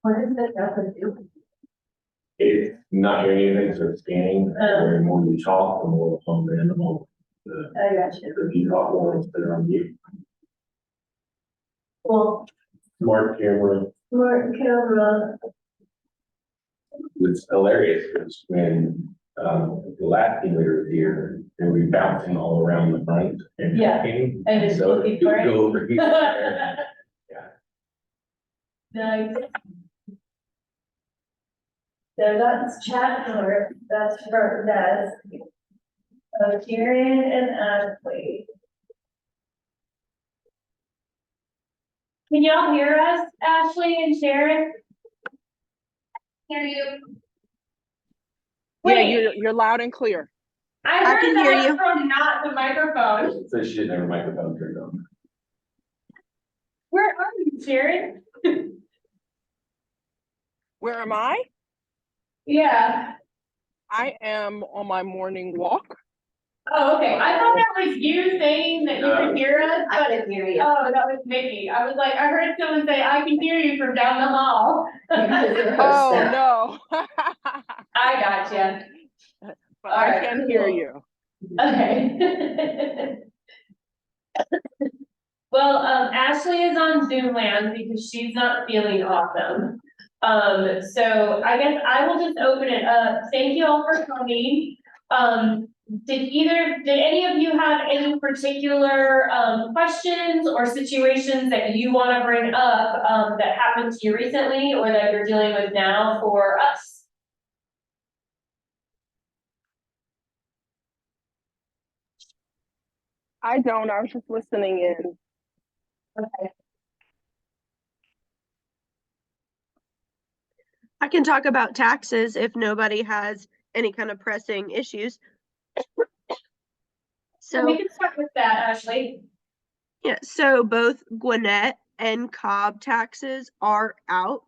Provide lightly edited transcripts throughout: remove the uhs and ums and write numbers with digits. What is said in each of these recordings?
What is it that would do? It's not hearing anything, so it's scanning, the more you talk, the more it'll hum in, the more I got you. the you talk more, it's better on you. Well, Smart camera, smart camera. it's hilarious, because when, the last emulator was here, they would be bouncing all around the front and Yeah, talking. and it's So looking it would for it. go over here. Nice. So that's chat door, that's front desk. Kieran and Ashley. Can y'all hear us, Ashley and Sharon? Hear you. Yeah, Wait, you're loud and clear. I I heard can hear that you. from not the microphone. So she didn't have her microphone turned on. Where are you, Sharon? Where am I? Yeah. I am on my morning walk. Oh, okay. I thought that was you saying that you could hear us, I but can hear you. oh, that was Mickey. I was like, I heard someone say, I can hear you from down the hall. Oh, no. I gotcha. But All I right, can hear cool. you. Okay. Well, Ashley is on Zoom land because she's not feeling awesome. So I guess I will just open it up. Thank you all for coming. Did any of you have any particular, questions or situations that you want to bring up, that happened to you recently or that you're dealing with now for us? I don't. I was just listening in. Okay. I can talk about taxes if nobody has any kind of pressing issues. So we So, can start with that, Ashley. yeah, so both Gwinnett and Cobb taxes are out.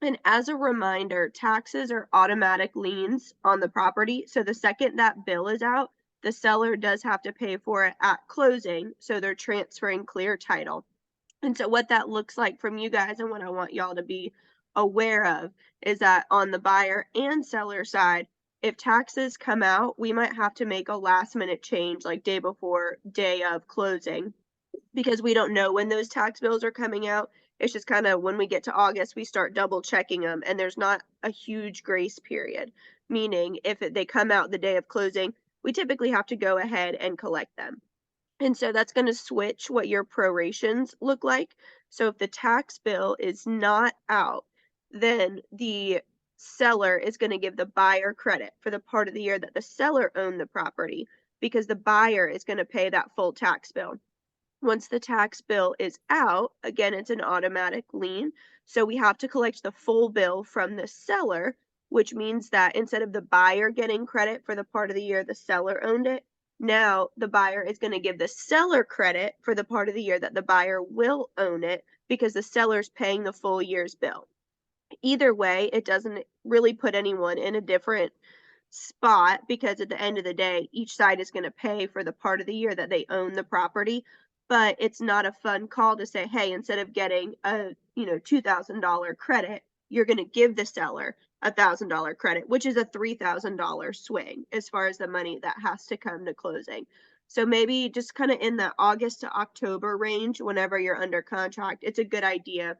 And as a reminder, taxes are automatic liens on the property. So the second that bill is out, the seller does have to pay for it at closing. So they're transferring clear title. And so what that looks like from you guys and what I want y'all to be aware of is that on the buyer and seller side, if taxes come out, we might have to make a last minute change like day before, day of closing, because we don't know when those tax bills are coming out. It's just kind of when we get to August, we start double checking them, and there's not a huge grace period. Meaning if they come out the day of closing, we typically have to go ahead and collect them. And so that's going to switch what your prorations look like. So if the tax bill is not out, then the seller is going to give the buyer credit for the part of the year that the seller owned the property, because the buyer is going to pay that full tax bill. Once the tax bill is out, again, it's an automatic lien. So we have to collect the full bill from the seller, which means that instead of the buyer getting credit for the part of the year the seller owned it, now the buyer is going to give the seller credit for the part of the year that the buyer will own it, because the seller's paying the full year's bill. Either way, it doesn't really put anyone in a different spot, because at the end of the day, each side is going to pay for the part of the year that they own the property. But it's not a fun call to say, hey, instead of getting a $2,000 credit, you're going to give the seller $1,000 credit, which is a $3,000 swing as far as the money that has to come to closing. So maybe just kind of in the August to October range, whenever you're under contract, it's a good idea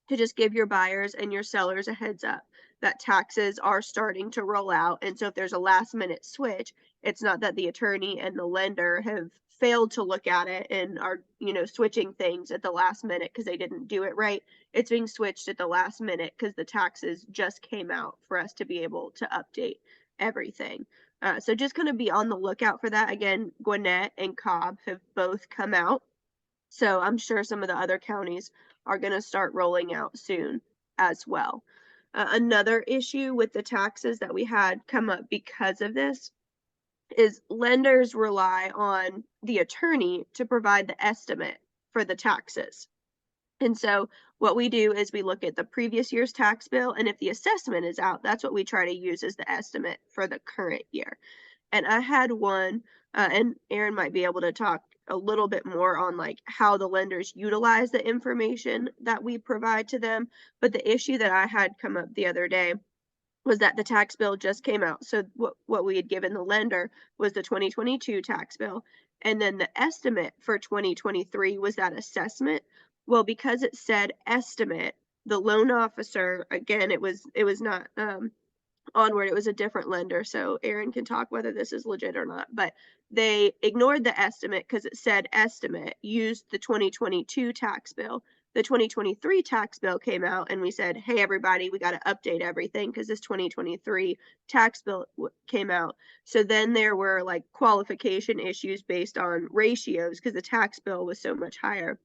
to just give your buyers and your sellers a heads up that taxes are starting to roll out. And so if there's a last minute switch, it's not that the attorney and the lender have failed to look at it and are, switching things at the last minute because they didn't do it right. It's being switched at the last minute because the taxes just came out for us to be able to update everything. So just kind of be on the lookout for that. Again, Gwinnett and Cobb have both come out. So I'm sure some of the other counties are going to start rolling out soon as well. Another issue with the taxes that we had come up because of this is lenders rely on the attorney to provide the estimate for the taxes. And so what we do is we look at the previous year's tax bill, and if the assessment is out, that's what we try to use as the estimate for the current year. And I had one, and Aaron might be able to talk a little bit more on like how the lenders utilize the information that we provide to them. But the issue that I had come up the other day was that the tax bill just came out. So what we had given the lender was the 2022 tax bill. And then the estimate for 2023 was that assessment. Well, because it said estimate, the loan officer, again, it was not Onward, it was a different lender. So Aaron can talk whether this is legit or not, but they ignored the estimate because it said estimate, used the 2022 tax bill. The 2023 tax bill came out and we said, hey, everybody, we got to update everything because this 2023 tax bill came out. So then there were like qualification issues based on ratios because the tax bill was so much higher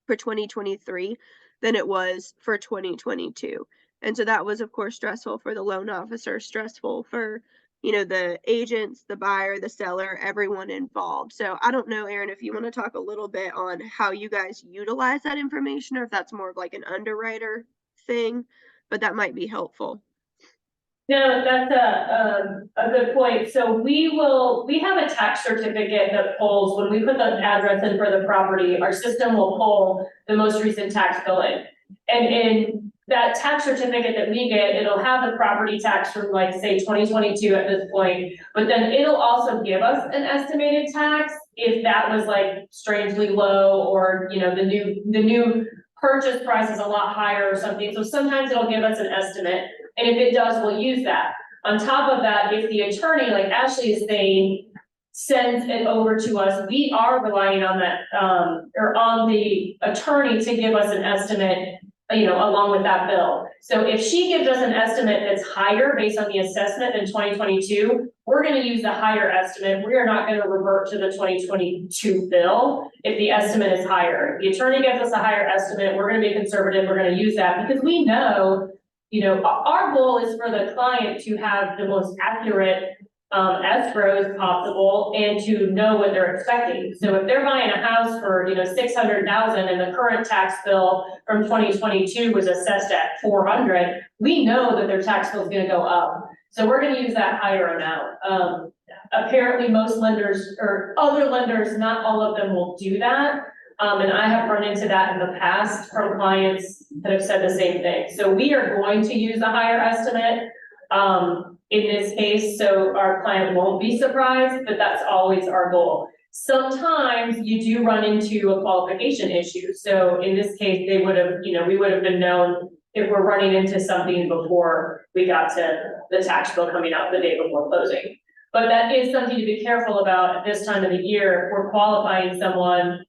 for 2023 than it was for 2022. And so that was, of course, stressful for the loan officer, stressful for, the agents, the buyer, the seller, everyone involved. So I don't know, Aaron, if you want to talk a little bit on how you guys utilize that information, or if that's more of like an underwriter thing, but that might be helpful. No, that's a good point. So we have a tax certificate that pulls, when we put the address in for the property, our system will pull the most recent tax bill in. And in that tax certificate that we get, it'll have the property tax from like, say, 2022 at this point, but then it'll also give us an estimated tax if that was like strangely low, or, the new purchase price is a lot higher or something. So sometimes it'll give us an estimate. And if it does, we'll use that. On top of that, if the attorney, like Ashley is saying, sends it over to us, we are relying on that, or on the attorney to give us an estimate, along with that bill. So if she gives us an estimate that's higher based on the assessment than 2022, we're gonna use the higher estimate. We are not gonna revert to the 2022 bill if the estimate is higher. If the attorney gives us a higher estimate, we're gonna be conservative, we're gonna use that because we know, our goal is for the client to have the most accurate escrows possible and to know what they're expecting. So if they're buying a house for, 600,000 and the current tax bill from 2022 was assessed at 400, we know that their tax bill is going to go up. So we're going to use that higher amount. Apparently most lenders or other lenders, not all of them will do that. And I have run into that in the past from clients that have said the same thing. So we are going to use a higher estimate in this case, so our client won't be surprised, but that's always our goal. Sometimes you do run into a qualification issue. So in this case, they would have, we would have been known if we're running into something before we got to the tax bill coming out the day before closing. But that is something to be careful about at this time of the year. If we're qualifying someone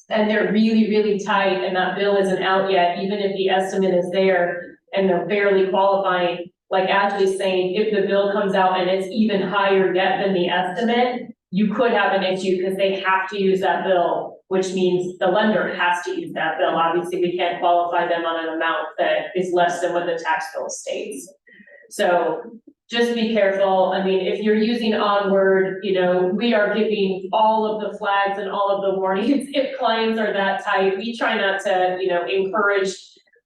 and they're really, really tight and that bill isn't out yet, even if the estimate is there and they're barely qualifying, like Ashley's saying, if the bill comes out and it's even higher yet than the estimate, you could have an issue because they have to use that bill, which means the lender has to use that bill. Obviously, we can't qualify them on an amount that is less than what the tax bill states. So just be careful. I mean, if you're using Onward, we are giving all of the flags and all of the warnings. If clients are that tight, we try not to, encourage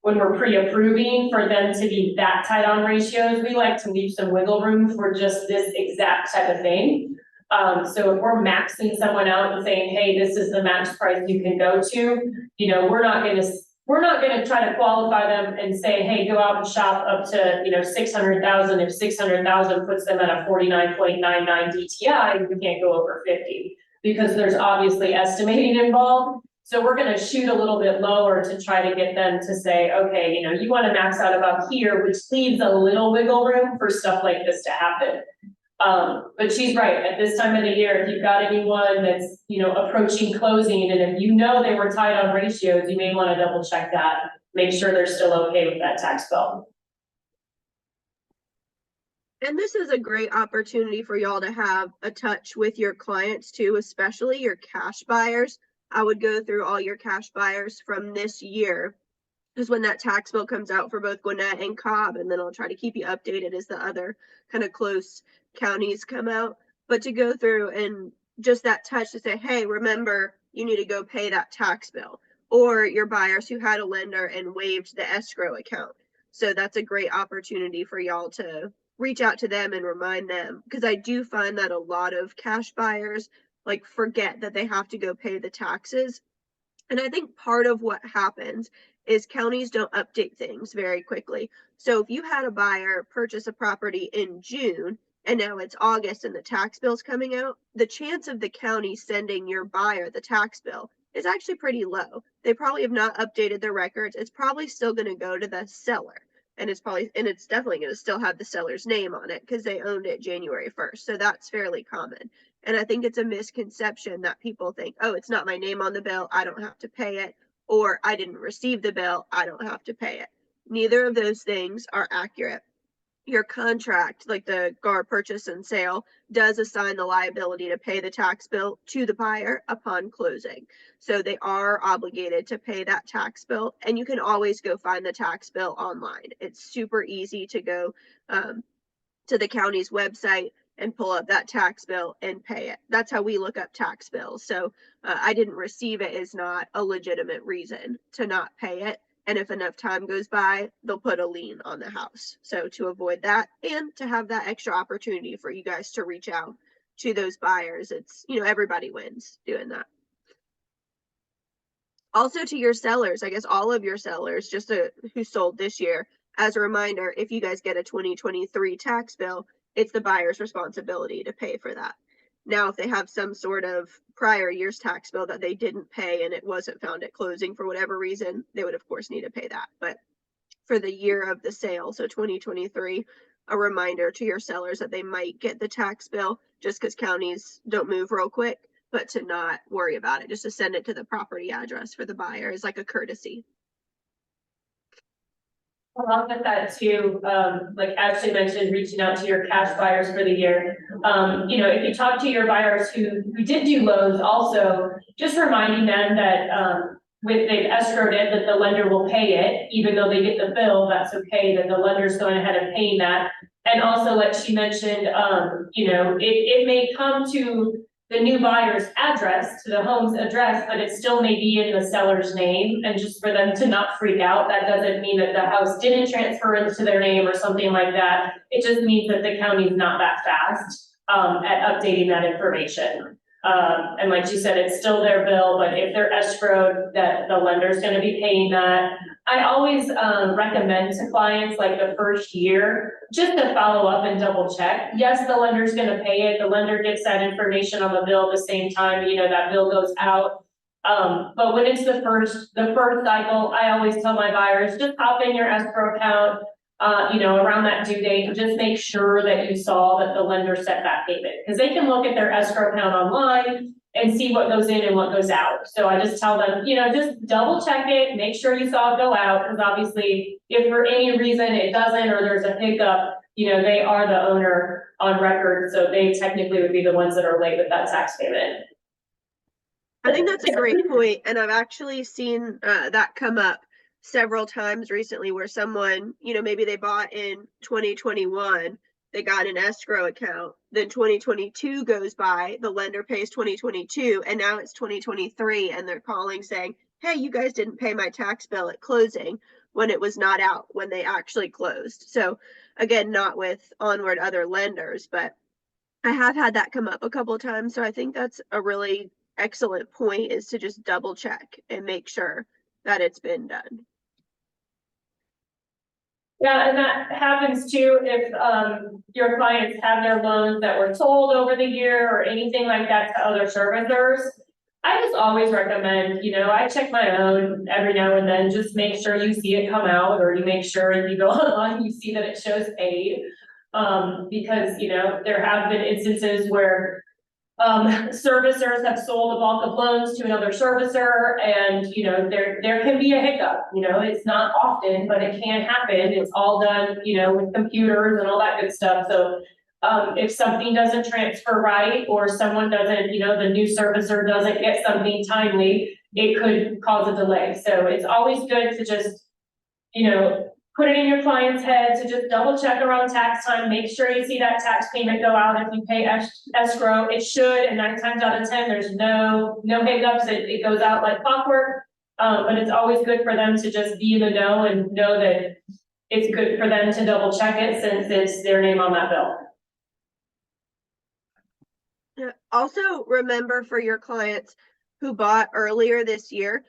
when we're pre-approving for them to be that tight on ratios. We like to leave some wiggle room for just this exact type of thing. So if we're maxing someone out and saying, hey, this is the max price you can go to, we're not gonna try to qualify them and say, hey, go out and shop up to, 600,000. If 600,000 puts them at a 49.99 DTI, we can't go over 50 because there's obviously estimating involved. So we're gonna shoot a little bit lower to try to get them to say, okay, you wanna max out about here, which leaves a little wiggle room for stuff like this to happen. But she's right, at this time of the year, if you've got anyone that's, approaching closing, and if they were tight on ratios, you may wanna double check that, make sure they're still okay with that tax bill. And this is a great opportunity for y'all to have a touch with your clients too, especially your cash buyers. I would go through all your cash buyers from this year, because when that tax bill comes out for both Gwinnett and Cobb, and then I'll try to keep you updated as the other kind of close counties come out. But to go through and just that touch to say, hey, remember, you need to go pay that tax bill, or your buyers who had a lender and waived the escrow account. So that's a great opportunity for y'all to reach out to them and remind them, because I do find that a lot of cash buyers like forget that they have to go pay the taxes. And I think part of what happens is counties don't update things very quickly. So if you had a buyer purchase a property in June and now it's August and the tax bill's coming out, the chance of the county sending your buyer the tax bill is actually pretty low. They probably have not updated their records. It's probably still going to go to the seller. And it's definitely going to still have the seller's name on it because they owned it January 1st. So that's fairly common. And I think it's a misconception that people think, oh, it's not my name on the bill, I don't have to pay it, or I didn't receive the bill, I don't have to pay it. Neither of those things are accurate. Your contract, like the GAR purchase and sale, does assign the liability to pay the tax bill to the buyer upon closing. So they are obligated to pay that tax bill, and you can always go find the tax bill online. It's super easy to go to the county's website and pull up that tax bill and pay it. That's how we look up tax bills. So I didn't receive it is not a legitimate reason to not pay it. And if enough time goes by, they'll put a lien on the house. So to avoid that and to have that extra opportunity for you guys to reach out to those buyers, it's, everybody wins doing that. Also to your sellers, I guess all of your sellers, who sold this year, as a reminder, if you guys get a 2023 tax bill, it's the buyer's responsibility to pay for that. Now, if they have some sort of prior year's tax bill that they didn't pay and it wasn't found at closing for whatever reason, they would of course need to pay that. But for the year of the sale, so 2023, a reminder to your sellers that they might get the tax bill just because counties don't move real quick, but to not worry about it, just to send it to the property address for the buyer is like a courtesy. Along with that too, like Ashley mentioned, reaching out to your cash buyers for the year. If you talk to your buyers who did do loans also, just reminding them that, with they've escrowed it, that the lender will pay it, even though they get the bill, that's okay, that the lender's going ahead and paying that. And also, like she mentioned, it may come to the new buyer's address, to the home's address, but it still may be in the seller's name. And just for them to not freak out, that doesn't mean that the house didn't transfer into their name or something like that. It just means that the county's not that fast at updating that information. And like you said, it's still their bill, but if they're escrowed, that the lender's gonna be paying that. I always recommend to clients like the first year, just to follow up and double check. Yes, the lender's gonna pay it. The lender gets that information on the bill at the same time, that bill goes out. But when it's the first cycle, I always tell my buyers, just pop in your escrow account, around that due date, and just make sure that you saw that the lender set that payment. Because they can look at their escrow account online and see what goes in and what goes out. So I just tell them, just double check it, make sure you saw it go out, because obviously if for any reason it doesn't, or there's a hiccup, they are the owner on record, so they technically would be the ones that are late with that tax payment. I think that's a great point, and I've actually seen that come up several times recently where someone, maybe they bought in 2021, they got an escrow account, then 2022 goes by, the lender pays 2022, and now it's 2023, and they're calling saying, hey, you guys didn't pay my tax bill at closing, when it was not out when they actually closed. So again, not with Onward other lenders, but I have had that come up a couple of times. So I think that's a really excellent point, is to just double check and make sure that it's been done. Yeah, and that happens too if your clients have their loans that were sold over the year or anything like that to other servicers. I just always recommend, I check my own every now and then, just make sure you see it come out, or you make sure if you go online, you see that it shows paid. Because, there have been instances where servicers have sold a bulk of loans to another servicer, and there can be a hiccup. It's not often, but it can happen. It's all done with computers and all that good stuff. So if something doesn't transfer right, or someone doesn't, the new servicer doesn't get something timely, it could cause a delay. So it's always good to just put it in your client's head to just double check around tax time, make sure you see that tax payment go out. If you pay escrow, it should, and 9 times out of 10, there's no hiccups, it goes out like clockwork. But it's always good for them to just be in the know and know that it's good for them to double check it, since it's their name on that bill. Yeah, Also, remember for your clients who bought earlier this year,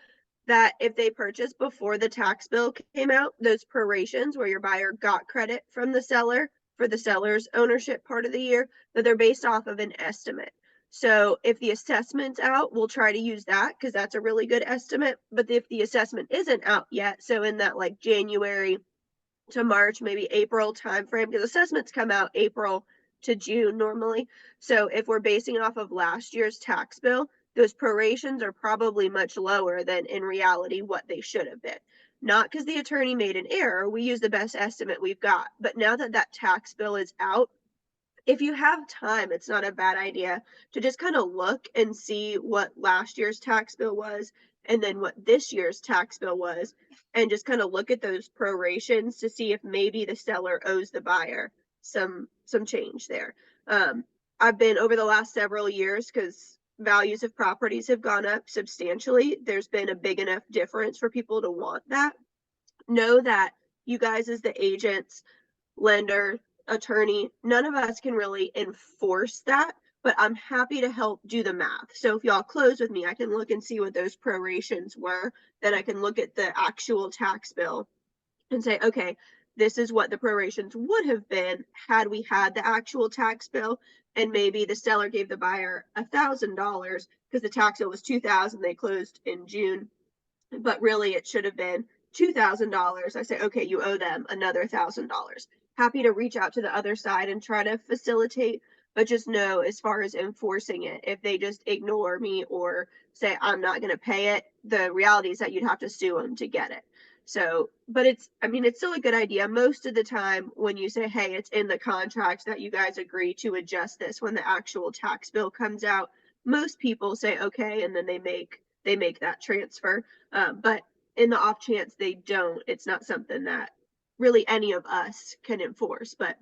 that if they purchased before the tax bill came out, those prorations where your buyer got credit from the seller for the seller's ownership part of the year, that they're based off of an estimate. So if the assessment's out, we'll try to use that because that's a really good estimate. But if the assessment isn't out yet, so in that like January to March, maybe April timeframe, because assessments come out April to June normally. So if we're basing it off of last year's tax bill, those prorations are probably much lower than in reality what they should have been. Not because the attorney made an error, we use the best estimate we've got. But now that that tax bill is out, if you have time, it's not a bad idea to just kind of look and see what last year's tax bill was and then what this year's tax bill was, and just kind of look at those prorations to see if maybe the seller owes the buyer some change there. I've been over the last several years, because values of properties have gone up substantially, there's been a big enough difference for people to want that. Know that you guys as the agents, lender, attorney, none of us can really enforce that, but I'm happy to help do the math. So if y'all close with me, I can look and see what those prorations were. Then I can look at the actual tax bill and say, okay, this is what the prorations would have been had we had the actual tax bill. And maybe the seller gave the buyer $1,000 because the tax bill was $2,000. They closed in June, but really it should have been $2,000. I say, okay, you owe them another $1,000. Happy to reach out to the other side and try to facilitate, but just know as far as enforcing it, if they just ignore me or say I'm not going to pay it, the reality is that you'd have to sue them to get it. So, but it's still a good idea. Most of the time when you say, hey, it's in the contract that you guys agree to adjust this when the actual tax bill comes out, most people say, okay, and then they make that transfer. But in the off chance they don't, it's not something that really any of us can enforce. But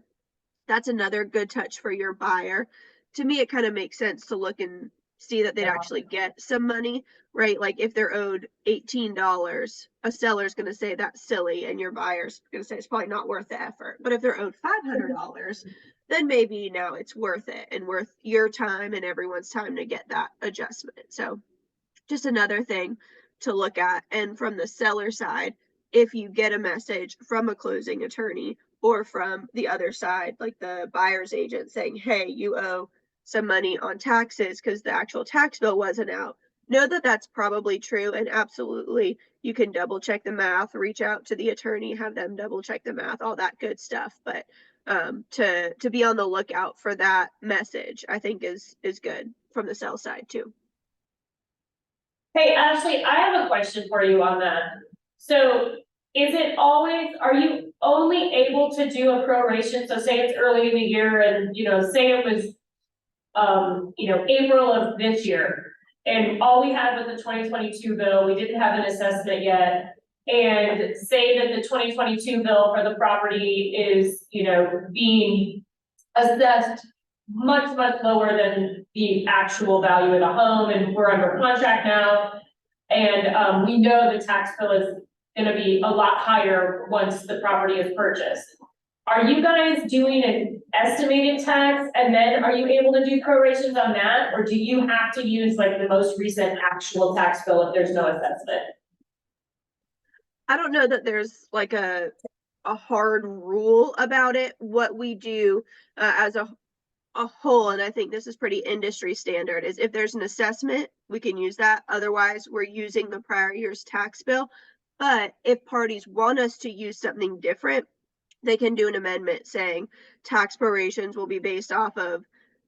that's another good touch for your buyer. To me, it kind of makes sense to look and see that they'd actually get some money, right? Like if they're owed $18, a seller's going to say that's silly, and your buyer's going to say it's probably not worth the effort. But if they're owed $500, then maybe now it's worth it and worth your time and everyone's time to get that adjustment. So just another thing to look at. And from the seller side, if you get a message from a closing attorney or from the other side, like the buyer's agent saying, hey, you owe some money on taxes because the actual tax bill wasn't out, know that that's probably true. And absolutely, you can double check the math, reach out to the attorney, have them double check the math, all that good stuff. But to be on the lookout for that message, I think is good from the sell side too. Hey, Ashley, I have a question for you on that. So are you only able to do a proration? So say it's early in the year and, say it was, April of this year. And all we had was the 2022 bill, we didn't have an assessment yet. And say that the 2022 bill for the property is, being assessed much lower than the actual value of the home, and we're under contract now. And we know the tax bill is gonna be a lot higher once the property is purchased. Are you guys doing an estimated tax, and then are you able to do prorations on that? Or do you have to use like the most recent actual tax bill if there's no assessment? I don't know that there's like a hard rule about it. What we do as a whole, and I think this is pretty industry standard, is if there's an assessment, we can use that. Otherwise, we're using the prior year's tax bill. But if parties want us to use something different, they can do an amendment saying tax prorations will be based off of,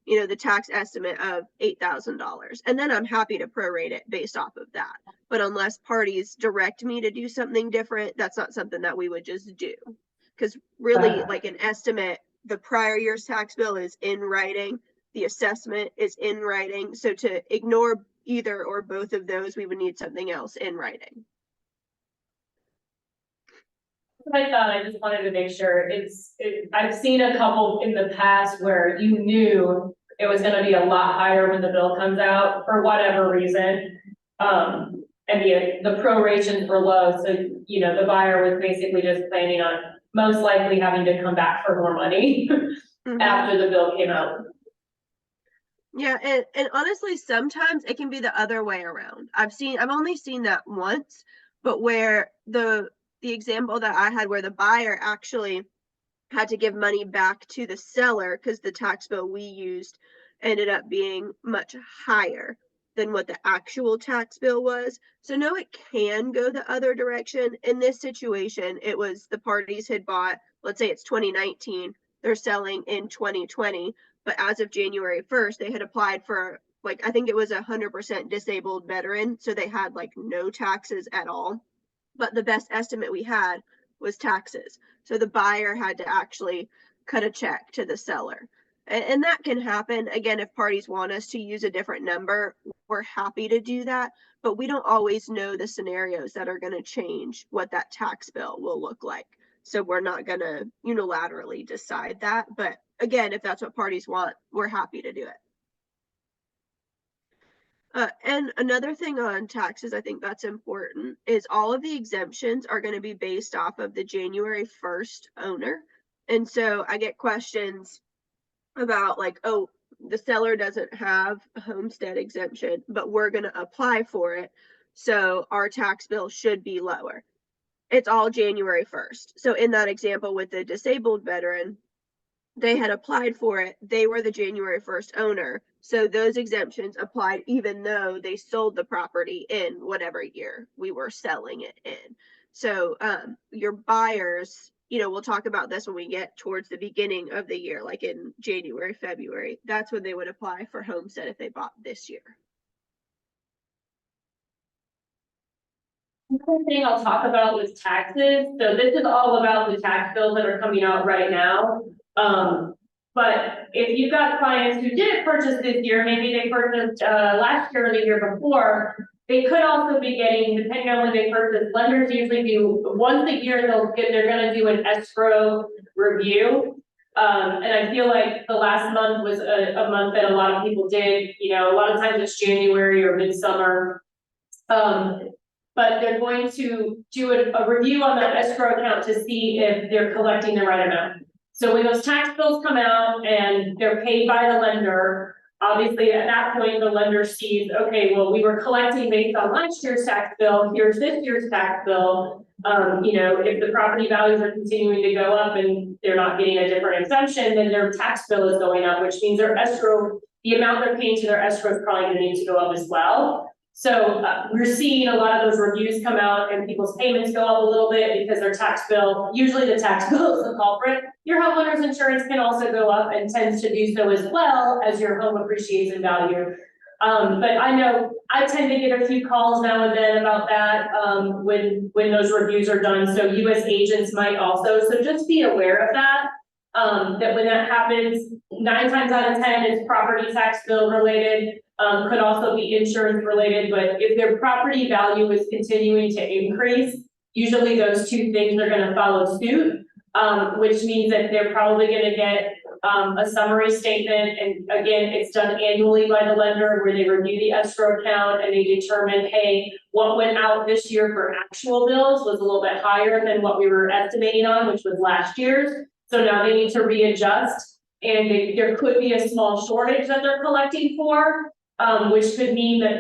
the tax estimate of $8,000. And then I'm happy to prorate it based off of that. But unless parties direct me to do something different, that's not something that we would just do. Because really, like an estimate, the prior year's tax bill is in writing, the assessment is in writing. So to ignore either or both of those, we would need something else in writing. I thought, I just wanted to make sure I've seen a couple in the past where you knew it was gonna be a lot higher when the bill comes out for whatever reason. And the prorations were low, so, the buyer was basically just planning on most likely having to come back for more money after the bill came out. Yeah, and honestly, sometimes it can be the other way around. I've only seen that once, but where the example that I had where the buyer actually had to give money back to the seller because the tax bill we used ended up being much higher than what the actual tax bill was. So no, it can go the other direction. In this situation, it was the parties had bought, let's say it's 2019, they're selling in 2020, but as of January 1st, they had applied for like I think it was 100% disabled veteran, so they had like no taxes at all. But the best estimate we had was taxes. So the buyer had to actually cut a check to the seller. And that can happen. Again, if parties want us to use a different number, we're happy to do that. But we don't always know the scenarios that are going to change what that tax bill will look like. So we're not going to unilaterally decide that. But again, if that's what parties want, we're happy to do it. And another thing on taxes, I think that's important, is all of the exemptions are going to be based off of the January 1st owner. And so I get questions about like, oh, the seller doesn't have a homestead exemption, but we're going to apply for it. So our tax bill should be lower. It's all January 1st. So in that example with the disabled veteran, they had applied for it. They were the January 1st owner. So those exemptions applied even though they sold the property in whatever year we were selling it in. So your buyers, we'll talk about this when we get towards the beginning of the year, like in January, February. That's when they would apply for homestead if they bought this year. One thing I'll talk about was taxes. So this is all about the tax bills that are coming out right now. But if you've got clients who didn't purchase this year, maybe they purchased last year or the year before, they could also be getting, depending on when they purchase, lenders usually do once a year, they're gonna do an escrow review. And I feel like the last month was a month that a lot of people did, a lot of times it's January or midsummer. But they're going to do a review on that escrow account to see if they're collecting the right amount. So when those tax bills come out and they're paid by the lender, obviously at that point, the lender sees, okay, well, we were collecting based on last year's tax bill, here's this year's tax bill. If the property values are continuing to go up and they're not getting a different exemption, then their tax bill is going up, which means their escrow, the amount they're paying to their escrow is probably gonna need to go up as well. So we're seeing a lot of those reviews come out and people's payments go up a little bit because their tax bill, usually the tax bill is the culprit. Your homeowner's insurance can also go up and tends to do so as well as your home appreciates in value. But I know I tend to get a few calls now and then about that when those reviews are done. So US agents might also, so just be aware of that. That when that happens, 9 times out of 10, it's property tax bill related. Could also be insurance related, but if their property value is continuing to increase, usually those two things are gonna follow suit, which means that they're probably gonna get a summary statement, and again, it's done annually by the lender where they review the escrow account and they determine, hey, what went out this year for actual bills was a little bit higher than what we were estimating on, which was last year's, so now they need to readjust, and there could be a small shortage that they're collecting for. Which could mean that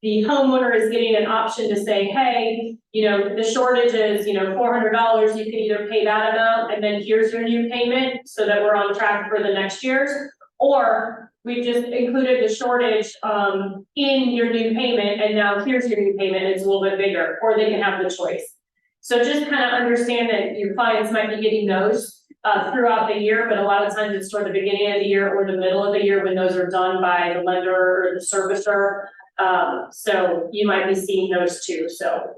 the homeowner is getting an option to say, hey, the shortage is, $400, you can either pay that amount and then here's your new payment so that we're on track for the next year's, or we've just included the shortage in your new payment and now here's your new payment, it's a little bit bigger, or they can have the choice. So just kind of understand that your clients might be getting those throughout the year, but a lot of times it's toward the beginning of the year or the middle of the year when those are done by the lender or the servicer. So you might be seeing those too, so.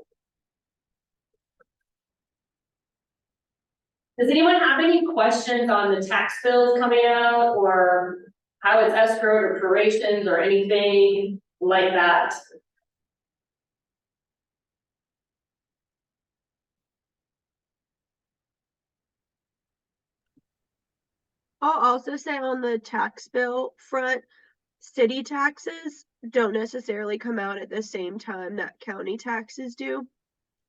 Does anyone have any questions on the tax bills coming out or how it's escrowed or prorations or anything like that? I'll also say on the tax bill front, city taxes don't necessarily come out at the same time that county taxes do.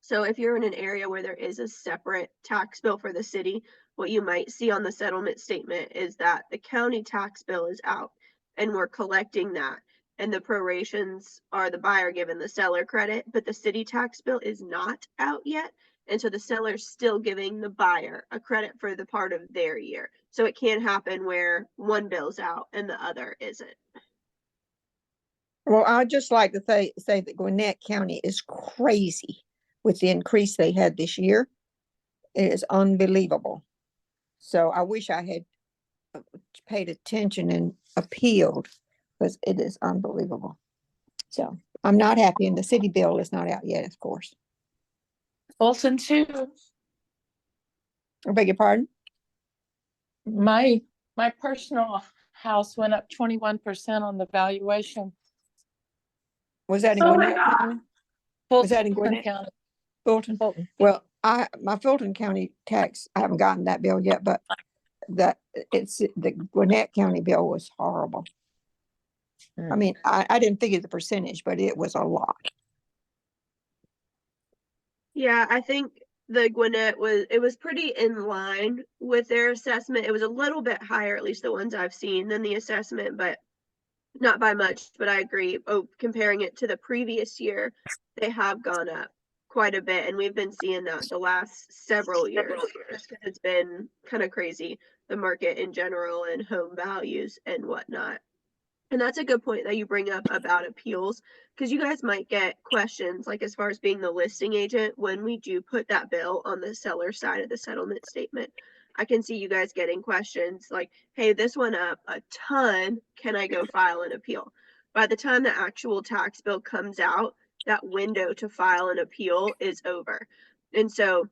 So if you're in an area where there is a separate tax bill for the city, what you might see on the settlement statement is that the county tax bill is out and we're collecting that. And the prorations are the buyer giving the seller credit, but the city tax bill is not out yet. And so the seller's still giving the buyer a credit for the part of their year. So it can happen where one bill's out and the other isn't. Well, I'd just like to say that Gwinnett County is crazy with the increase they had this year. It is unbelievable. So I wish I had paid attention and appealed, because it is unbelievable. So I'm not happy, and the city bill is not out yet, of course. Fulton too. I beg your pardon? My personal house went up 21% on the valuation. Was that in Oh my Gwinnett God. County? Was that in Fulton Gwinnett? County. Fulton? Fulton. Well, my Fulton County tax, I haven't gotten that bill yet, but the Gwinnett County bill was horrible. I mean, I didn't figure the percentage, but it was a lot. Yeah, I think the Gwinnett was pretty in line with their assessment. It was a little bit higher, at least the ones I've seen, than the assessment, but not by much. But I agree. Oh, comparing it to the previous year, they have gone up quite a bit, and we've been seeing that the last several years. Just 'cause it's been kind of crazy, the market in general and home values and whatnot. And that's a good point that you bring up about appeals, because you guys might get questions like as far as being the listing agent when we do put that bill on the seller side of the settlement statement. I can see you guys getting questions like, hey, this went up a ton. Can I go file an appeal? By the time the actual tax bill comes out, that window to file an appeal is over. And so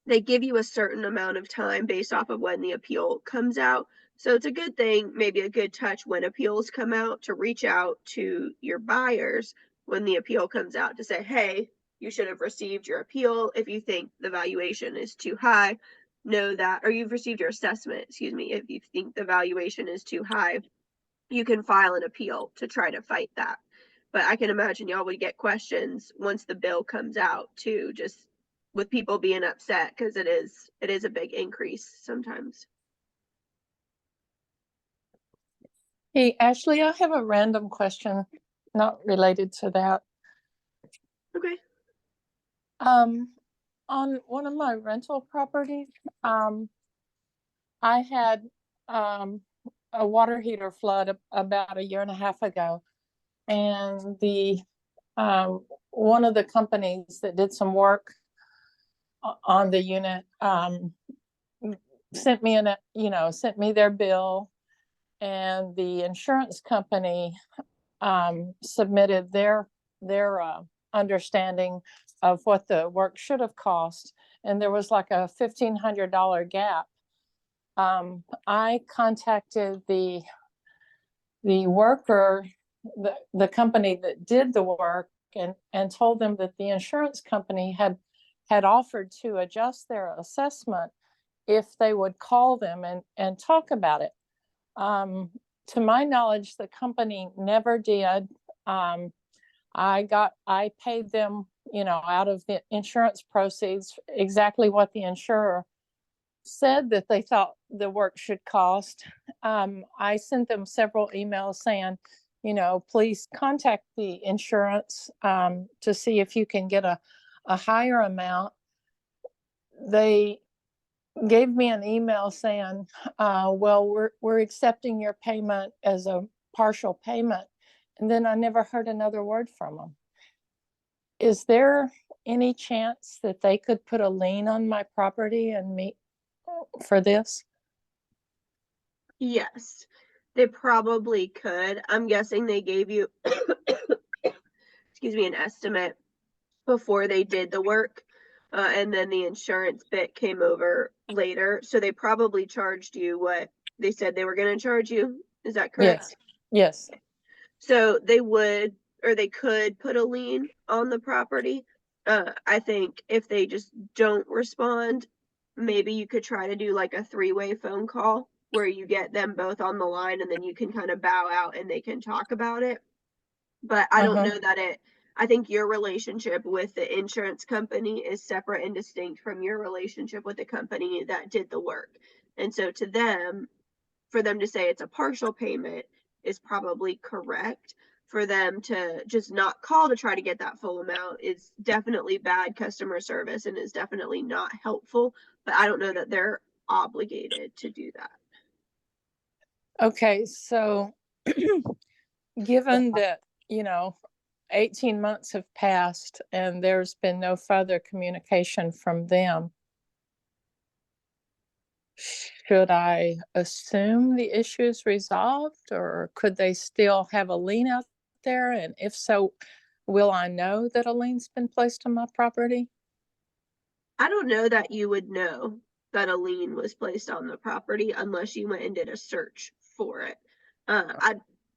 they give you a certain amount of time based off of when the appeal comes out. So it's a good thing, maybe a good touch when appeals come out, to reach out to your buyers when the appeal comes out to say, hey, you should have received your appeal. If you think the valuation is too high, know that, or you've received your assessment, excuse me, if you think the valuation is too high, you can file an appeal to try to fight that. But I can imagine y'all would get questions once the bill comes out too, just with people being upset, because it is a big increase sometimes. Hey, Ashley, I have a random question, not related to that. Okay. On one of my rental properties, I had a water heater flood about a year and a half ago, and the one of the companies that did some work on the unit sent me their bill, and the insurance company submitted their understanding of what the work should have cost, and there was like a $1,500 gap. I contacted the worker, the company that did the work, and told them that the insurance company had offered to adjust their assessment if they would call them and talk about it. To my knowledge, the company never did. I paid them, out of the insurance proceeds, exactly what the insurer said that they thought the work should cost. I sent them several emails saying, please contact the insurance to see if you can get a higher amount. They gave me an email saying, well, we're accepting your payment as a partial payment. And then I never heard another word from them. Is there any chance that they could put a lien on my property and meet for this? Yes, they probably could. I'm guessing they gave you, excuse me, an estimate before they did the work. And then the insurance bit came over later. So they probably charged you what they said they were going to charge you. Is that correct? Yes. So they would, or they could put a lien on the property. I think if they just don't respond, maybe you could try to do like a three-way phone call where you get them both on the line, and then you can kind of bow out and they can talk about it. But I don't know that I think your relationship with the insurance company is separate and distinct from your relationship with the company that did the work. And so to them, for them to say it's a partial payment, is probably correct. For them to just not call to try to get that full amount is definitely bad customer service and is definitely not helpful, but I don't know that they're obligated to do that. Okay, so given that, 18 months have passed and there's been no further communication from them, should I assume the issue is resolved, or could they still have a lien out there? And if so, will I know that a lien's been placed on my property? I don't know that you would know that a lien was placed on the property unless you went and did a search for it.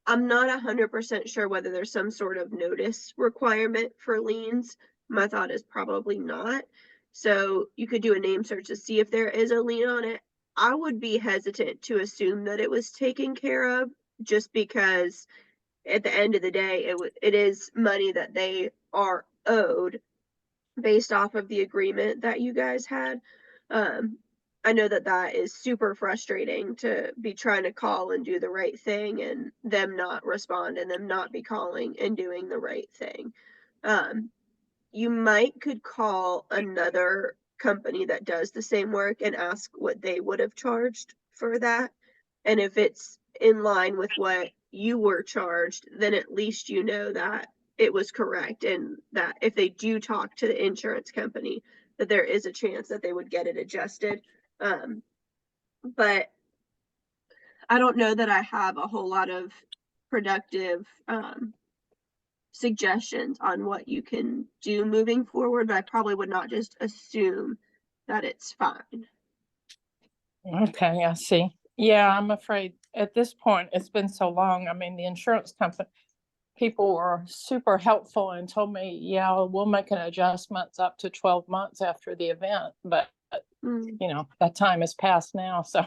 I'm not 100% sure whether there's some sort of notice requirement for liens. My thought is probably not. So you could do a name search to see if there is a lien on it. I would be hesitant to assume that it was taken care of, just because at the end of the day, it is money that they are owed based off of the agreement that you guys had. I know that that is super frustrating to be trying to call and do the right thing and them not respond and them not be calling and doing the right thing. You could call another company that does the same work and ask what they would have charged for that. And if it's in line with what you were charged, then at least you know that it was correct, and that if they do talk to the insurance company, that there is a chance that they would get it adjusted. But I don't know that I have a whole lot of productive suggestions on what you can do moving forward, but I probably would not just assume that it's fine. Okay, I see. Yeah, I'm afraid at this point, it's been so long. I mean, the insurance company people were super helpful and told me, yeah, we'll make an adjustments up to 12 months after the event. But, that time has passed now. So,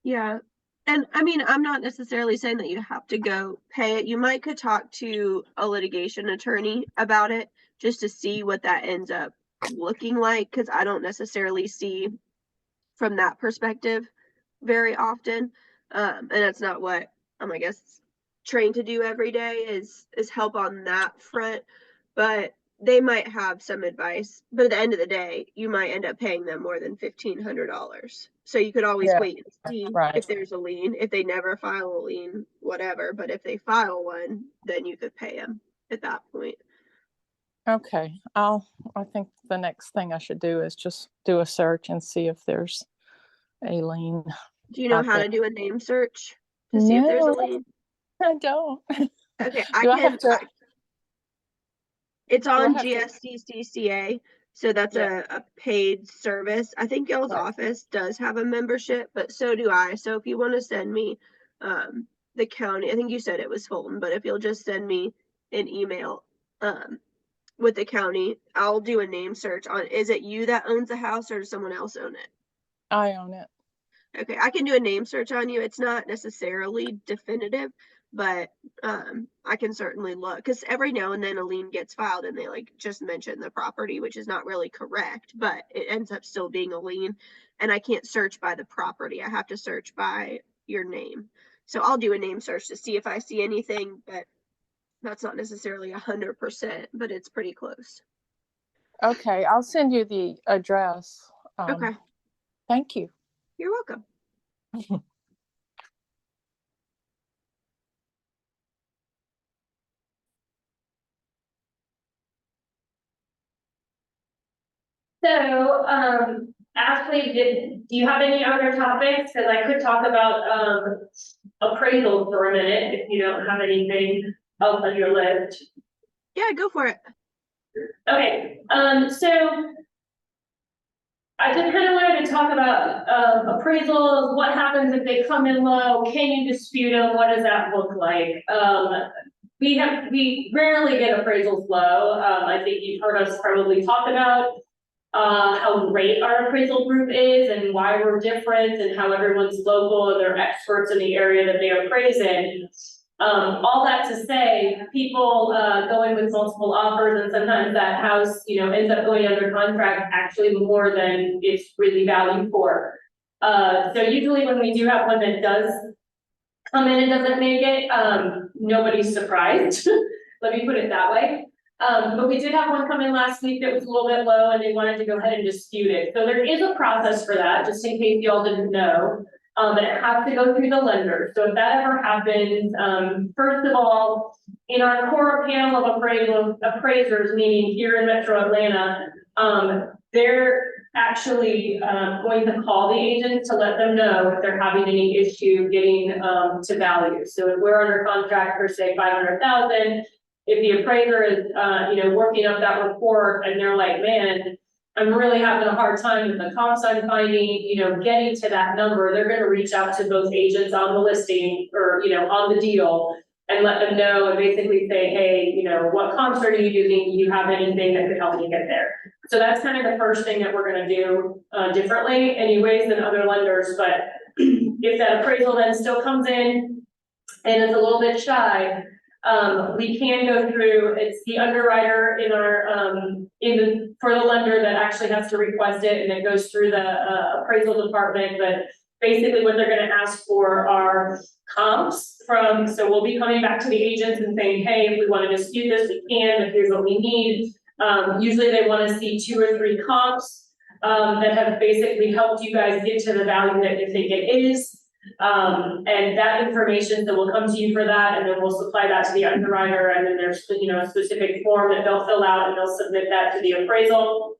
yeah. And I mean, I'm not necessarily saying that you have to go pay it. You could talk to a litigation attorney about it just to see what that ends up looking like. Cause I don't necessarily see from that perspective very often. And that's not what I'm, I guess, trained to do every day is help on that front. But they might have some advice, but at the end of the day, you might end up paying them more than $1,500. So you could always wait and see if there's a lien. If they never file a lien, whatever. But if they file one, then you could pay them at that point. Okay. I think the next thing I should do is just do a search and see if there's a lien. Do you know how to do a name search to see if there's a lien? I don't. Okay, it's on GSCCCA, so that's a paid service. I think y'all's office does have a membership, but so do I. So if you want to send me the county, I think you said it was Fulton, but if you'll just send me an email with the county, I'll do a name search on, is it you that owns the house or does someone else own it? I own it. Okay, I can do a name search on you. It's not necessarily definitive, but I can certainly look, because every now and then a lien gets filed and they just mention the property, which is not really correct, but it ends up still being a lien. And I can't search by the property. I have to search by your name. So I'll do a name search to see if I see anything, but that's not necessarily 100%, but it's pretty close. Okay, I'll send you the address. Okay. Thank you. You're welcome. So, Ashley, do you have any other topics? Cause I could talk about, appraisals for a minute if you don't have anything else on your list. Yeah, go for it. Okay, so I just kind of wanted to talk about, appraisals, what happens if they come in low, can you dispute them, what does that look like? We rarely get appraisals low, I think you've heard us probably talk about how great our appraisal group is and why we're different and how everyone's local and they're experts in the area that they appraise in. All that to say, people going with multiple offers, and sometimes that house, ends up going under contract actually more than it's really valued for. So usually when we do have one that does come in and doesn't make it, nobody's surprised. Let me put it that way. But we did have one come in last week that was a little bit low and they wanted to go ahead and dispute it. So there is a process for that, just in case y'all didn't know. And it has to go through the lender. So if that ever happens, first of all, in our core panel of appraisers, meaning here in Metro Atlanta, they're actually going to call the agents to let them know if they're having any issue getting to value. So if we're under contract for say 500,000, if the appraiser is working up that report and they're like, man, I'm really having a hard time with the comps I'm finding, getting to that number, they're gonna reach out to those agents on the listing or, on the deal and let them know and basically say, hey, what comps are you using? Do you have anything that could help me get there? So that's kind of the first thing that we're gonna do differently anyways than other lenders, but if that appraisal then still comes in and it's a little bit shy, we can go through, it's the underwriter in our, for the lender that actually has to request it and it goes through the appraisal department, but basically what they're gonna ask for are comps so we'll be coming back to the agents and saying, hey, if we wanna dispute this, we can, but here's what we need. Usually they wanna see 2 or 3 comps, that have basically helped you guys get to the value that you think it is. And that information, so we'll come to you for that, and then we'll supply that to the underwriter, and then there's, a specific form that they'll fill out, and they'll submit that to the appraisal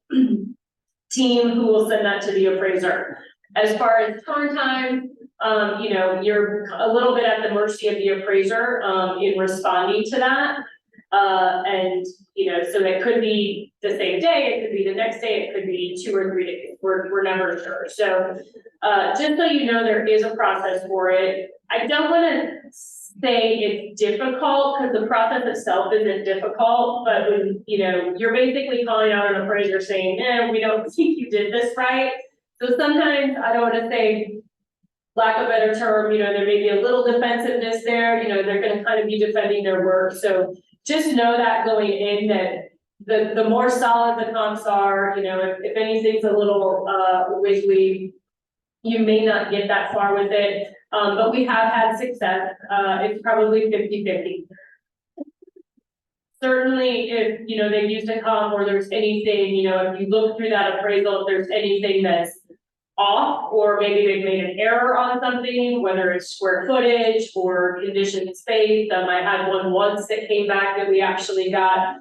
team, who will send that to the appraiser. As far as turn time, you're a little bit at the mercy of the appraiser, in responding to that. So it could be the same day, it could be the next day, it could be 2 or 3 days, we're never sure. So, just so you know, there is a process for it. I don't wanna say it's difficult, because the process itself isn't difficult, but when, you're basically calling out an appraiser saying, we don't think you did this right. So sometimes, I don't wanna say, lack of a better term, there may be a little defensiveness there, they're gonna kind of be defending their work, so just know that going in that the more solid the comps are, if anything's a little wiggly, you may not get that far with it, but we have had success. It's probably 50-50. Certainly, if they've used a comp or there's anything, if you look through that appraisal, if there's anything that's off, or maybe they've made an error on something, whether it's square footage or conditioned space. I had one once that came back that we actually got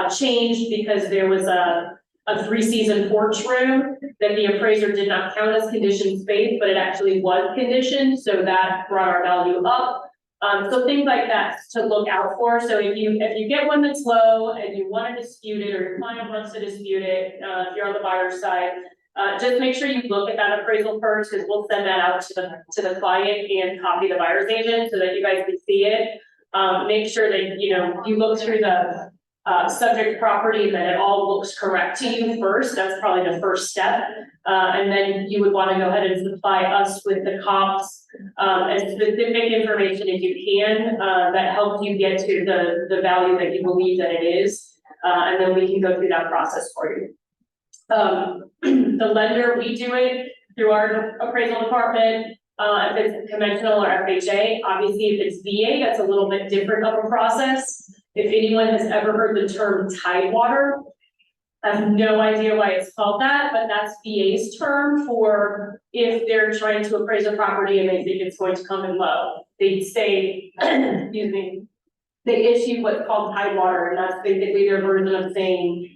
changed because there was a 3-season porch room that the appraiser did not count as conditioned space, but it actually was conditioned, so that brought our value up. So things like that to look out for. So if you get one that's low and you want to dispute it, or your client wants to dispute it, if you're on the buyer's side, just make sure you look at that appraisal first, because we'll send that out to the client and copy the buyer's agent so that you guys can see it. Make sure that, you look through the subject property and that it all looks correct to you first. That's probably the first step. And then you would want to go ahead and supply us with the comps and specific information if you can, that helps you get to the value that you believe that it is. And then we can go through that process for you. The lender, we do it through our appraisal department, if it's conventional or FHA. Obviously, if it's VA, that's a little bit different of a process. If anyone has ever heard the term Tidewater, I have no idea why it's called that, but that's VA's term for if they're trying to appraise a property and they think it's going to come in low. They say, excuse me, they issue what's called Tidewater, and that's basically their version of saying,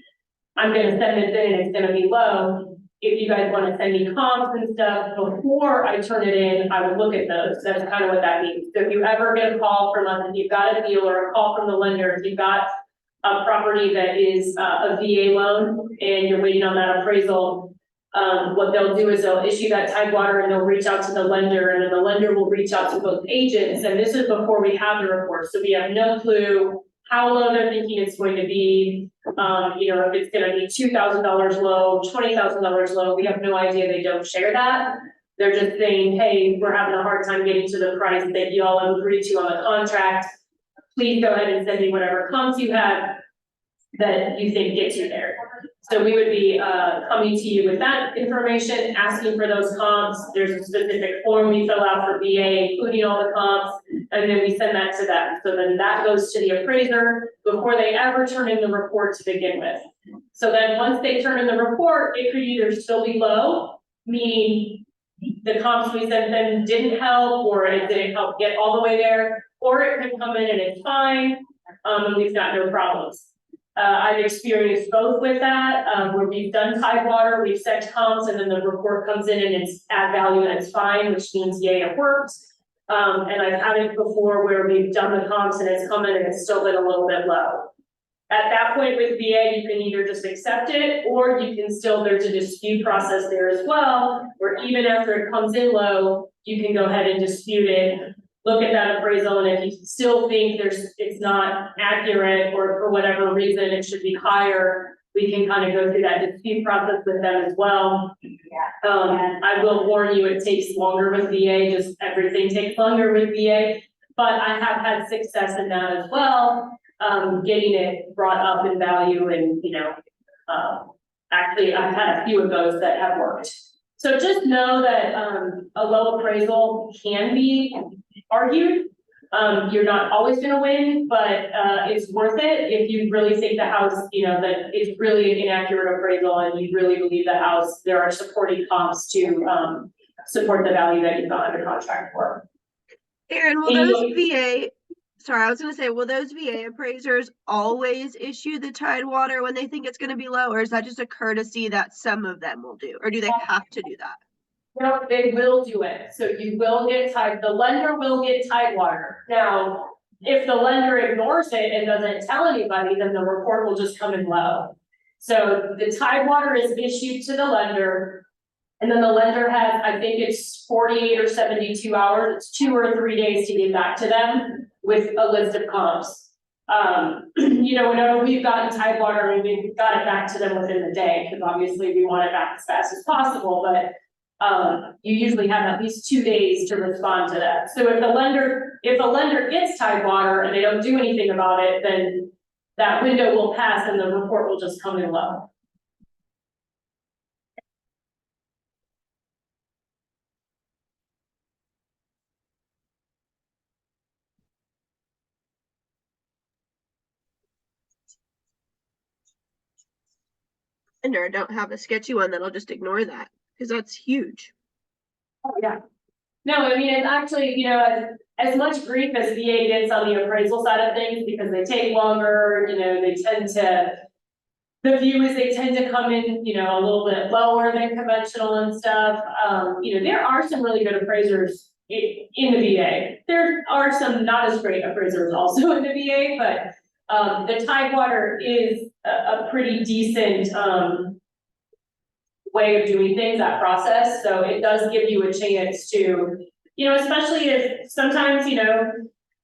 I'm gonna send this in and it's gonna be low. If you guys wanna send me comps and stuff before I turn it in, I will look at those. That's kind of what that means. So if you ever get a call from us, if you've got a deal or a call from the lender, if you've got a property that is a VA loan and you're waiting on that appraisal, what they'll do is they'll issue that Tidewater and they'll reach out to the lender, and then the lender will reach out to both agents. And this is before we have the report. So we have no clue how low they're thinking it's going to be. If it's gonna be $2,000 low, $20,000 low, we have no idea. They don't share that. They're just saying, hey, we're having a hard time getting to the price that you all agreed to on the contract. Please go ahead and send me whatever comps you have. that you think gets you there. So we would be, coming to you with that information, asking for those comps. There's a specific form we fill out for VA, including all the comps, and then we send that to them. So then that goes to the appraiser before they ever turn in the report to begin with. So then once they turn in the report, it could either still be low, meaning the comps we sent them didn't help, or it didn't help get all the way there, or it could come in and it's fine, and we've got no problems. I've experienced both with that, where we've done Tidewater, we've sent comps, and then the report comes in and it's add value and it's fine, which means yay, it worked. And I've had it before where we've done the comps and it's come in and it's still been a little bit low. At that point with VA, you can either just accept it, or you can still, there's a dispute process there as well, where even after it comes in low, you can go ahead and dispute it. Look at that appraisal, and if you still think it's not accurate, or for whatever reason it should be higher, we can kind of go through that dispute process with them as well. I will warn you, it takes longer with VA, just everything takes longer with VA, but I have had success in that as well, getting it brought up in value, and, actually, I've had a few of those that have worked. So just know that, a low appraisal can be argued. You're not always gonna win, but, it's worth it if you really think the house, that it's really an inaccurate appraisal and you really believe the house, there are supporting comps to, support the value that you've got under contract for. Aaron, will those VA, sorry, I was gonna say, will those VA appraisers always issue the Tidewater when they think it's gonna be low, or is that just a courtesy that some of them will do, or do they have to do that? No, they will do it, so you will get the lender will get Tidewater. Now, if the lender ignores it and doesn't tell anybody, then the report will just come in low. So the Tidewater is issued to the lender, and then the lender has, I think it's 48 or 72 hours, it's 2 or 3 days to get back to them with a list of comps. Whenever we've gotten Tidewater, and we've got it back to them within the day, because obviously we want it back as fast as possible, but you usually have at least 2 days to respond to that. So if a lender gets Tidewater and they don't do anything about it, then that window will pass and the report will just come in low. Or don't have a sketchy one that'll just ignore that, because that's huge. Oh, yeah. No, I mean, it's actually, as much grief as VA gets on the appraisal side of things, because they take longer, the view is they tend to come in, a little bit lower than conventional and stuff. There are some really good appraisers in the VA. There are some not as great appraisers also in the VA, but the Tidewater is a pretty decent, way of doing things, that process, so it does give you a chance to, especially if sometimes,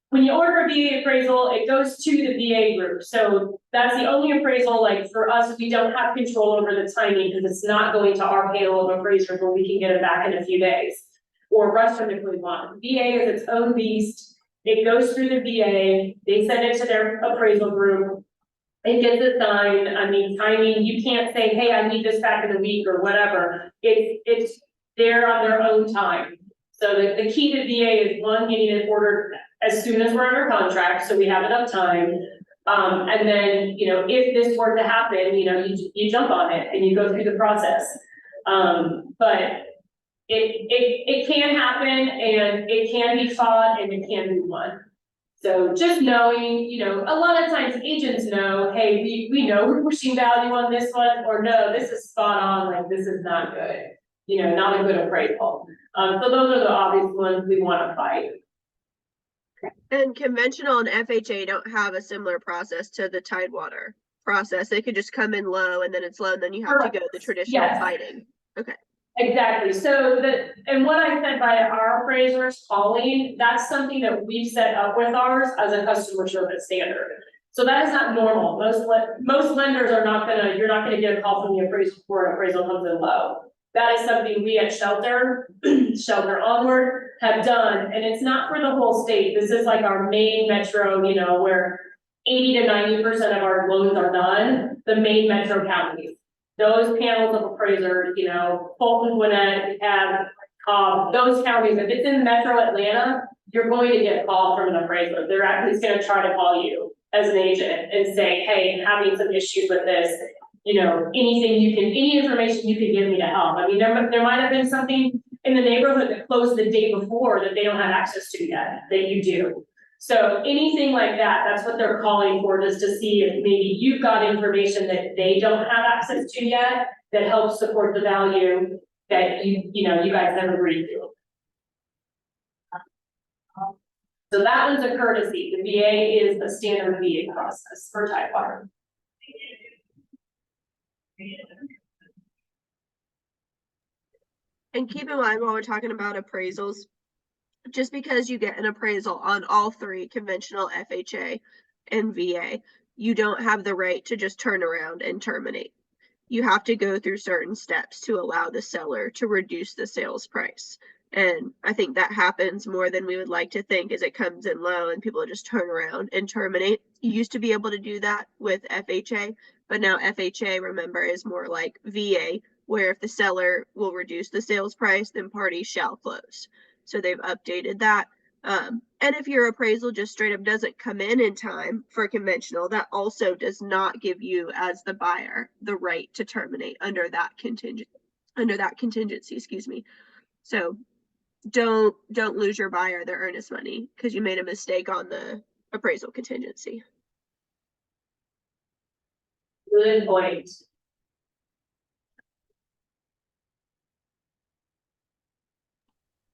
when you order a VA appraisal, it goes to the VA group, so that's the only appraisal, like for us, we don't have control over the timing, because it's not going to our panel of appraisers where we can get it back in a few days, or rush them if we want. VA is its own beast, it goes through the VA, they send it to their appraisal group, it gets assigned. I mean, timing, you can't say, hey, I need this back in a week or whatever. It's there on their own time. So the key to VA is, one, getting it ordered as soon as we're under contract, so we have enough time. And then, if this were to happen, you jump on it and you go through the process. But it can happen, and it can be fought, and it can be won. So just knowing, a lot of times agents know, hey, we know we're pushing value on this one, or no, this is spot on, like this is not good, not a good appraisal. So those are the obvious ones we want to fight. And conventional and FHA don't have a similar process to the Tidewater process. They could just come in low, and then it's low, and then you have to go the traditional fighting. Okay. Exactly. So and what I said by our appraisers calling, that's something that we've set up with ours as a customer service standard. So that is not normal. Most lenders are not you're not gonna get a call from the appraisal before an appraisal comes in low. That is something we at Shelter Onward have done, and it's not for the whole state. This is like our main metro, where 80 to 90% of our loans are done, the main metro counties. Those panels of appraisers, you know, Fulton, Gwinnett, DeKalb, Cobb, those counties, if it's in metro Atlanta, you're going to get a call from an appraiser. They're actually gonna try to call you as an agent and say, hey, I'm having some issues with this. You know, any information you can give me to help. I mean, there might have been something in the neighborhood that closed the day before that they don't have access to yet, that you do. So anything like that, that's what they're calling for, just to see if maybe you've got information that they don't have access to yet, that helps support the value that you guys have agreed to. So that one's a courtesy. The VA is the standard VA process for Tidewater. And keep in mind while we're talking about appraisals, just because you get an appraisal on all three, conventional, FHA, and VA, you don't have the right to just turn around and terminate. You have to go through certain steps to allow the seller to reduce the sales price. And I think that happens more than we would like to think, as it comes in low and people just turn around and terminate. You used to be able to do that with FHA, but now FHA, remember, is more like VA, where if the seller will reduce the sales price, then parties shall close. So they've updated that. And if your appraisal just straight up doesn't come in time for conventional, that also does not give you, as the buyer, the right to terminate under that contingency, excuse me. So don't lose your buyer their earnest money because you made a mistake on the appraisal contingency. Good point.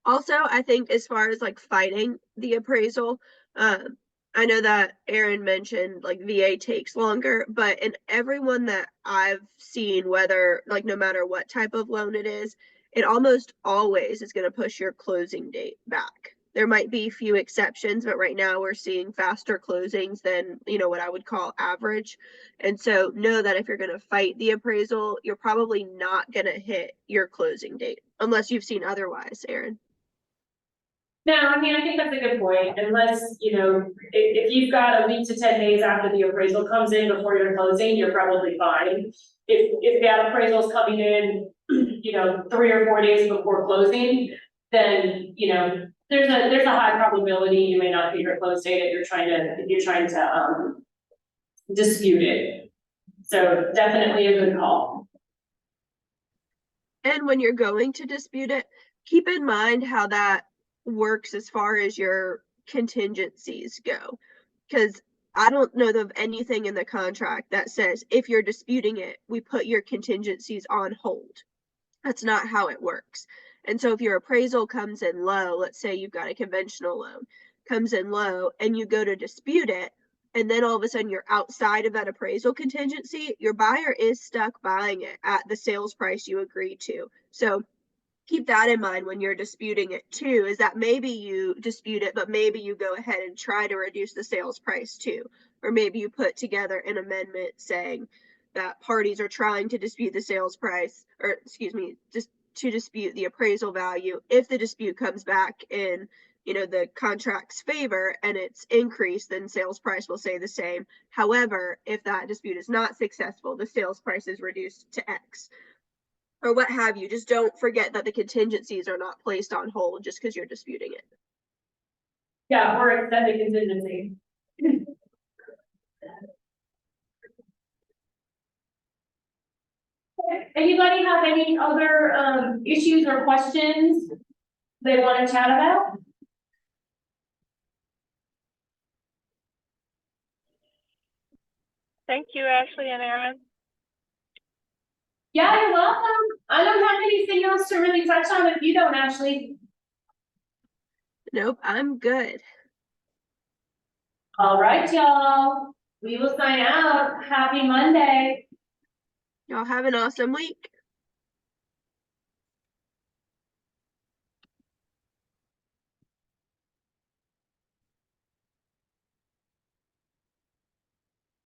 Also, I think as far as like fighting the appraisal, I know that Aaron mentioned like VA takes longer, but in everyone that I've seen, whether like no matter what type of loan it is, it almost always is going to push your closing date back. There might be a few exceptions, but right now we're seeing faster closings than, what I would call average. And so know that if you're going to fight the appraisal, you're probably not going to hit your closing date unless you've seen otherwise, Aaron. No, I mean, I think that's a good point, unless, if you've got a week to 10 days after the appraisal comes in before your closing, you're probably fine. If that appraisal's coming in, 3 or 4 days before closing, then, there's a high probability you may not hit your close date if you're trying to dispute it. So definitely a good call. And when you're going to dispute it, keep in mind how that works as far as your contingencies go, because I don't know of anything in the contract that says if you're disputing it, we put your contingencies on hold. That's not how it works. And so if your appraisal comes in low, let's say you've got a conventional loan, comes in low and you go to dispute it, and then all of a sudden you're outside of that appraisal contingency, your buyer is stuck buying it at the sales price you agreed to. So keep that in mind when you're disputing it too, is that maybe you dispute it, but maybe you go ahead and try to reduce the sales price too. Or maybe you put together an amendment saying that parties are trying to dispute the sales price, or excuse me, just to dispute the appraisal value. If the dispute comes back in, the contract's favor and it's increased, then sales price will stay the same. However, if that dispute is not successful, the sales price is reduced to X. Or what have you. Just don't forget that the contingencies are not placed on hold just because you're disputing it. Yeah, or extend the contingency. Anybody have any other issues or questions they want to chat about? Thank you, Ashley and Aaron. Yeah, you're welcome. I don't have anything else to really touch on if you don't, Ashley. Nope, I'm good. All right, y'all. We will sign out. Happy Monday. Y'all have an awesome week.